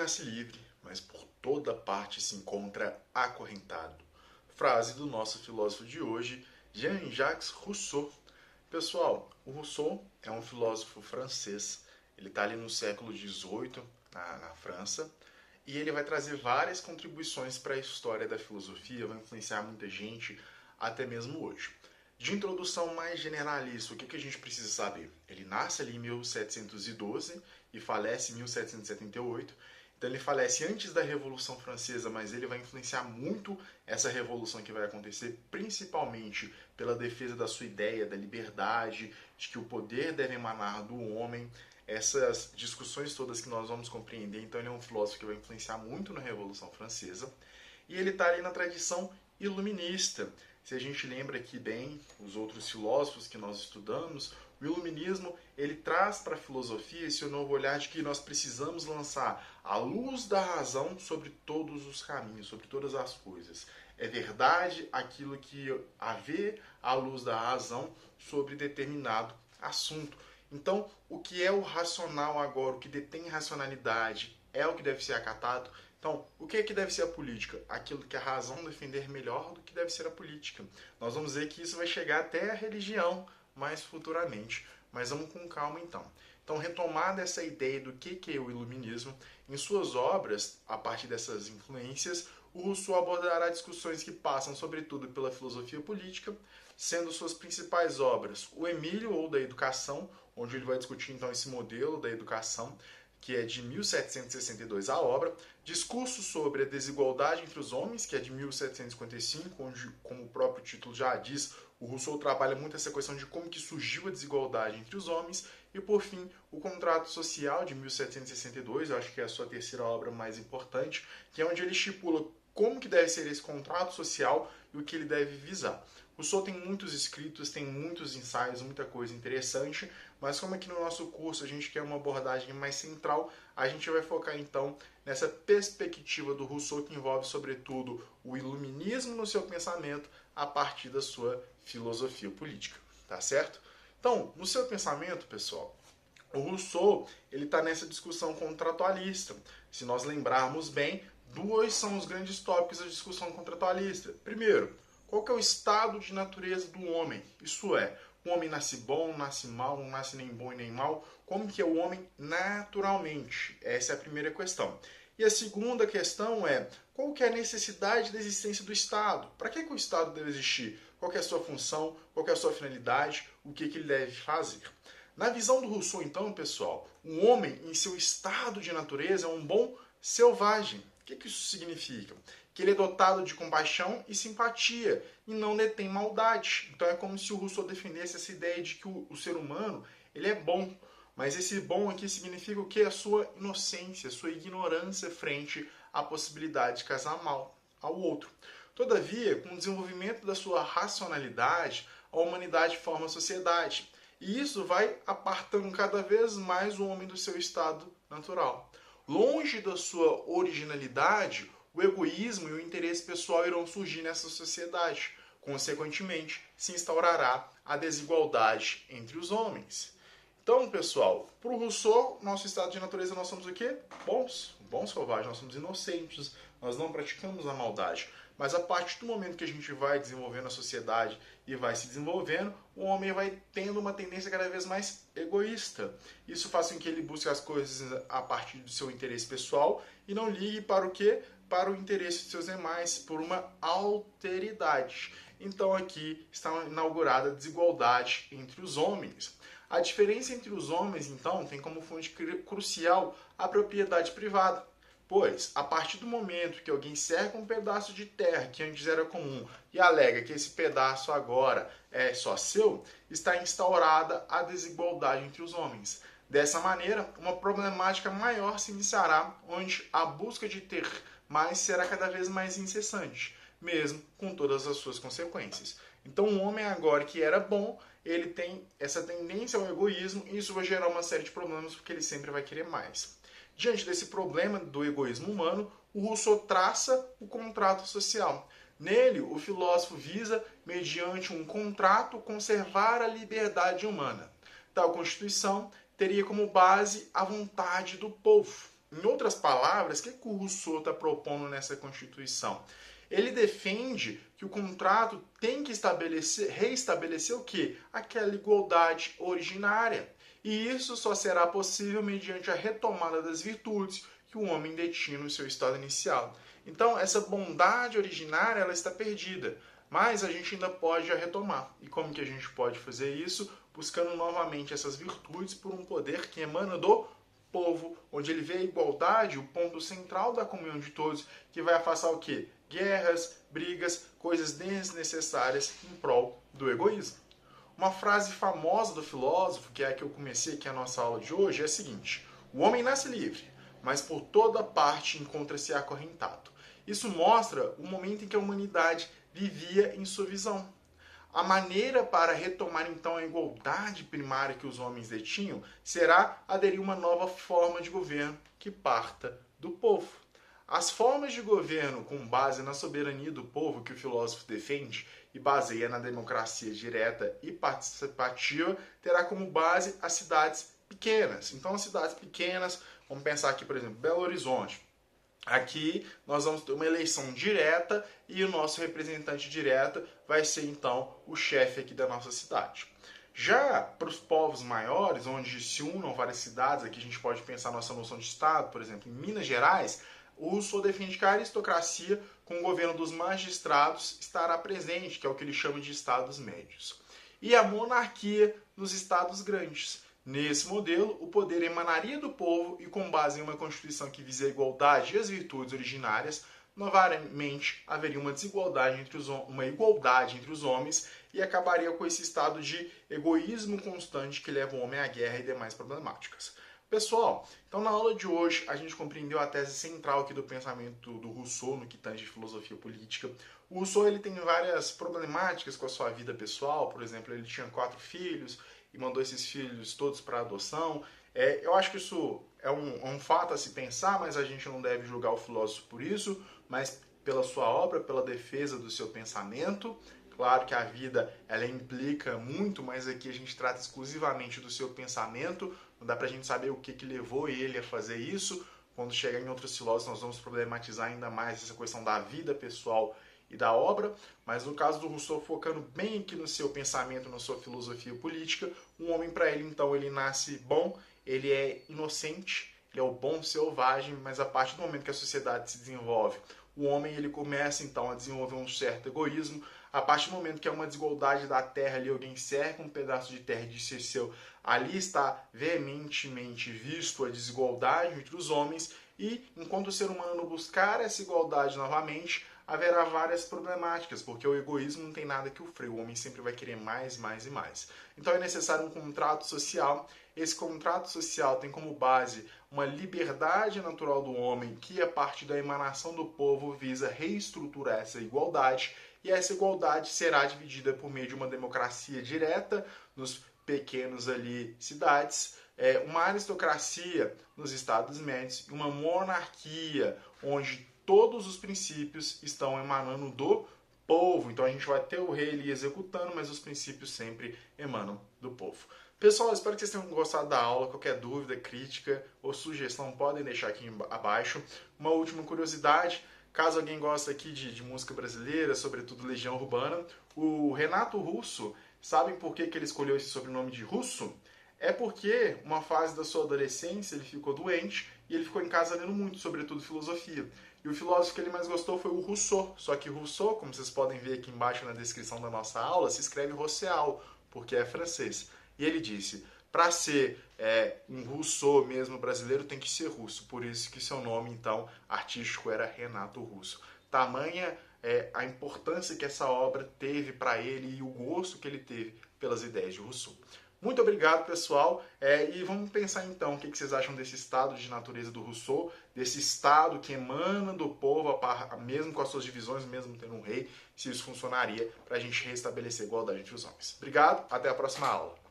nasce livre, mas por toda parte se encontra acorrentado. Frase do nosso filósofo de hoje, Jean-Jacques Rousseau. Pessoal, o Rousseau é um filósofo francês. Ele está ali no século XVIII, na França, e ele vai trazer várias contribuições para a história da filosofia, vai influenciar muita gente, até mesmo hoje. De introdução mais generalista, o que a gente precisa saber? Ele nasce ali em 1712 e falece em 1778. Então ele falece antes da Revolução Francesa, mas ele vai influenciar muito essa revolução que vai acontecer, principalmente pela defesa da sua ideia da liberdade, de que o poder deve emanar do homem, essas discussões todas que nós vamos compreender. Então ele é um filósofo que vai influenciar muito na Revolução Francesa. E ele está ali na tradição iluminista. Se a gente lembra aqui bem os outros filósofos que nós estudamos, o iluminismo ele traz para a filosofia esse novo olhar de que nós precisamos lançar a luz da razão sobre todos os caminhos, sobre todas as coisas. É verdade aquilo que há a ver à luz da razão sobre determinado assunto. Então, o que é o racional agora, o que detém racionalidade, é o que deve ser acatado. Então, o que é que deve ser a política? Aquilo que a razão defender melhor do que deve ser a política. Nós vamos ver que isso vai chegar até a religião mais futuramente, mas vamos com calma então. Então, retomada essa ideia do que é o iluminismo, em suas obras, a partir dessas influências, o Rousseau abordará discussões que passam sobretudo pela filosofia política, sendo suas principais obras o Emílio, ou da Educação, onde ele vai discutir então esse modelo da educação, que é de 1762 a obra, Discurso sobre a Desigualdade entre os Homens, que é de 1755, onde, como o próprio título já diz, o Rousseau trabalha muito essa questão de como que surgiu a desigualdade entre os homens, e por fim, o Contrato Social, de 1762, eu acho que é a sua terceira obra mais importante, que é onde ele estipula como que deve ser esse contrato social e o que ele deve visar. Rousseau tem muitos escritos, tem muitos ensaios, muita coisa interessante, mas como aqui no nosso curso a gente quer uma abordagem mais central, a gente vai focar então nessa perspectiva do Rousseau que envolve sobretudo o iluminismo no seu pensamento a partir da sua filosofia política, tá certo? Então, no seu pensamento, pessoal, o Rousseau ele está nessa discussão contratualista. Se nós lembrarmos bem, dois são os grandes tópicos da discussão contratualista. Primeiro, qual que é o estado de natureza do homem? Isso é, o homem nasce bom, nasce mal, não nasce nem bom e nem mal. Como que é o homem naturalmente? Essa é a primeira questão. E a segunda questão é, qual que é a necessidade da existência do Estado? Para que o Estado deve existir? Qual que é a sua função? Qual que é a sua finalidade? O que ele deve fazer? Na visão do Rousseau, então, pessoal, o homem em seu estado de natureza é um bom selvagem. O que isso significa? Que ele é dotado de compaixão e simpatia e não detém maldade. Então é como se o Rousseau defendesse essa ideia de que o ser humano ele é bom. Mas esse bom aqui significa o quê? A sua inocência, a sua ignorância frente à possibilidade de casar mal ao outro. Todavia, com o desenvolvimento da sua racionalidade, a humanidade forma a sociedade. E isso vai apartando cada vez mais o homem do seu estado natural. Longe da sua originalidade, o egoísmo e o interesse pessoal irão surgir nessa sociedade. Consequentemente, se instaurará a desigualdade entre os homens. Então, pessoal, para o Rousseau, nosso estado de natureza, nós somos o quê? Bons selvagens, nós somos inocentes, nós não praticamos a maldade. Mas a partir do momento que a gente vai desenvolvendo a sociedade e vai se desenvolvendo, o homem vai tendo uma tendência cada vez mais egoísta. Isso faz com que ele busque as coisas a partir do seu interesse pessoal e não ligue para o quê? Para o interesse de seus demais, por uma alteridade. Então aqui está inaugurada a desigualdade entre os homens. A diferença entre os homens, então, tem como fonte crucial a propriedade privada. Pois, a partir do momento que alguém cerca um pedaço de terra que antes era comum e alega que esse pedaço agora é só seu, está instaurada a desigualdade entre os homens. Dessa maneira, uma problemática maior se iniciará, onde a busca de ter mais será cada vez mais incessante, mesmo com todas as suas consequências. Então, o homem agora que era bom, ele tem essa tendência ao egoísmo e isso vai gerar uma série de problemas porque ele sempre vai querer mais. Diante desse problema do egoísmo humano, o Rousseau traça o contrato social. Nele, o filósofo visa, mediante um contrato, conservar a liberdade humana. Tal constituição teria como base a vontade do povo. Em outras palavras, o que o Rousseau está propondo nessa Constituição? Ele defende que o contrato tem que reestabelecer o quê? Aquela igualdade originária. E isso só será possível mediante a retomada das virtudes que o homem detinha no seu estado inicial. Então, essa bondade originária ela está perdida, mas a gente ainda pode a retomar. E como que a gente pode fazer isso? Buscando novamente essas virtudes por um poder que emana do povo, onde ele vê a igualdade, o ponto central da comunhão de todos, que vai afastar o quê? Guerras, brigas, coisas desnecessárias em prol do egoísmo. Uma frase famosa do filósofo, que é a que eu comecei aqui a nossa aula de hoje, é a seguinte: o homem nasce livre, mas por toda parte encontra-se acorrentado. Isso mostra o momento em que a humanidade vivia em sua visão. A maneira para retomar então a igualdade primária que os homens detinham será aderir a uma nova forma de governo que parta do povo. As formas de governo com base na soberania do povo que o filósofo defende e baseia na democracia direta e participativa terá como base as cidades pequenas. Então, as cidades pequenas, vamos pensar aqui, por exemplo, Belo Horizonte. Aqui nós vamos ter uma eleição direta e o nosso representante direto vai ser então o chefe aqui da nossa cidade. Já para os povos maiores, onde se unam várias cidades, aqui a gente pode pensar nossa noção de estado, por exemplo, em Minas Gerais, o Rousseau defende que a aristocracia, com o governo dos magistrados, estará presente, que é o que ele chama de estados médios. E a monarquia nos estados grandes. Nesse modelo, o poder emanaria do povo e, com base em uma Constituição que visa a igualdade e as virtudes originárias, novamente haveria uma igualdade entre os homens e acabaria com esse estado de egoísmo constante que leva o homem à guerra e demais problemáticas. Pessoal, então na aula de hoje a gente compreendeu a tese central aqui do pensamento do Rousseau no que tange filosofia política. O Rousseau ele tem várias problemáticas com a sua vida pessoal, por exemplo, ele tinha 4 filhos e mandou esses filhos todos para adoção. Eu acho que isso é um fato a se pensar, mas a gente não deve julgar o filósofo por isso, mas pela sua obra, pela defesa do seu pensamento. Claro que a vida ela implica muito, mas aqui a gente trata exclusivamente do seu pensamento. Não dá pra gente saber o que levou ele a fazer isso. Quando chegar em outros filósofos, nós vamos problematizar ainda mais essa questão da vida pessoal e da obra, mas no caso do Rousseau, focando bem aqui no seu pensamento, na sua filosofia política, um homem para ele, então, ele nasce bom, ele é inocente, ele é o bom selvagem, mas a partir do momento que a sociedade se desenvolve, o homem ele começa, então, a desenvolver um certo egoísmo. A partir do momento que é uma desigualdade da terra ali, alguém cerca um pedaço de terra e diz ser seu, ali está veementemente visto a desigualdade entre os homens e, enquanto o ser humano buscar essa igualdade novamente, haverá várias problemáticas, porque o egoísmo não tem nada que o freie, o homem sempre vai querer mais, mais e mais. Então é necessário um contrato social. Esse contrato social tem como base uma liberdade natural do homem que, a partir da emanação do povo, visa reestruturar essa igualdade, e essa igualdade será dividida por meio de uma democracia direta nos pequenos ali cidades, uma aristocracia nos estados médios e uma monarquia onde todos os princípios estão emanando do povo. Então a gente vai ter o rei ali executando, mas os princípios sempre emanam do povo. Pessoal, espero que vocês tenham gostado da aula. Qualquer dúvida, crítica ou sugestão podem deixar aqui abaixo. Uma última curiosidade, caso alguém goste aqui de música brasileira, sobretudo Legião Urbana, o Renato Russo, sabem por que ele escolheu esse sobrenome de Russo? É porque, uma fase da sua adolescência, ele ficou doente e ele ficou em casa lendo muito, sobretudo filosofia. E o filósofo que ele mais gostou foi o Rousseau. Só que Rousseau, como vocês podem ver aqui embaixo na descrição da nossa aula, se escreve Rousseau, porque é francês. E ele disse, para ser um Rousseau mesmo brasileiro, tem que ser russo. Por isso que seu nome, então, artístico era Renato Russo. Tamanha a importância que essa obra teve para ele e o gosto que ele teve pelas ideias de Rousseau. Muito obrigado, pessoal. E vamos pensar então o que vocês acham desse estado de natureza do Rousseau, desse estado que emana do povo, mesmo com as suas divisões, mesmo tendo um rei, se isso funcionaria para a gente restabelecer a igualdade entre os homens. Obrigado, até a próxima aula.